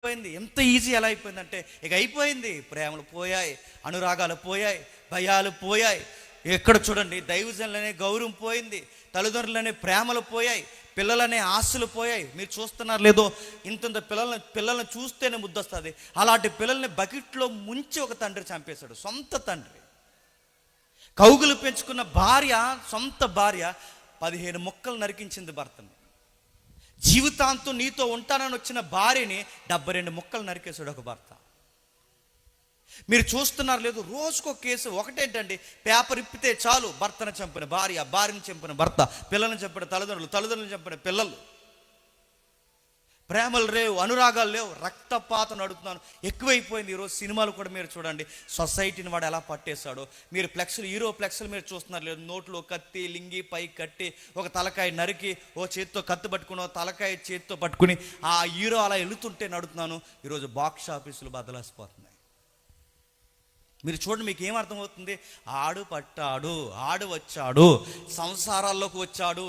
అయిపోయింది. ఎంత ఈజీ ఎలా అయిపోయిందంటే ఇక అయిపోయింది. ప్రేమలు పోయాయి, అనురాగాలు పోయాయి, భయాలు పోయాయి. ఎక్కడ చూడండి దైవజనులనే గౌరవం పోయింది, తల్లిదండ్రులనే ప్రేమలు పోయాయి, పిల్లలనే ఆశలు పోయాయి. మీరు చూస్తున్నారు లేదో, ఇంత పిల్లల్ని చూస్తేనే ముద్దొస్తుంది. అలాంటి పిల్లల్ని బకెట్లో ముంచి ఒక తండ్రి చంపేశాడు. సొంత తండ్రి కౌగులు పెంచుకున్న భార్య, సొంత భార్య 15 ముక్కలు నరికించింది భర్తని. జీవితాంతం నీతో ఉంటానని వచ్చిన భార్యని 72 ముక్కలు నరికేశాడు ఒక భర్త. మీరు చూస్తున్నారు లేదు, రోజుకో కేసు. ఒకటేంటండి, పేపర్ ఇప్పితే చాలు భర్తను చంపిన భార్య, భార్యను చంపిన భర్త, పిల్లలను చంపిన తల్లిదండ్రులు, తల్లిదండ్రులను చంపిన పిల్లలు. ప్రేమలు లేవు, అనురాగాలు లేవు, రక్తపాతం నడుపుతున్నాను ఎక్కువైపోయింది. ఈరోజు సినిమాలు కూడా మీరు చూడండి, సొసైటీని వాడు ఎలా పట్టేశాడో. మీరు ఫ్లెక్స్లు, హీరో ఫ్లెక్స్లు మీరు చూస్తున్నారు లేదు, నోట్లో కత్తి, లింగి పై కట్టి, ఒక తలకాయ నరికి, ఓ చేతితో కత్తి పట్టుకుని, ఓ తలకాయ చేతితో పట్టుకుని ఆ హీరో అలా వెళుతుంటే నడుపుతున్నాను. ఈరోజు బాక్స్ ఆఫీసులు బదలాసిపోతున్నాయి. మీరు చూడండి, మీకు ఏమర్థమవుతుంది? ఆడు పట్టాడు, ఆడు వచ్చాడు, సంసారాల్లోకి వచ్చాడు,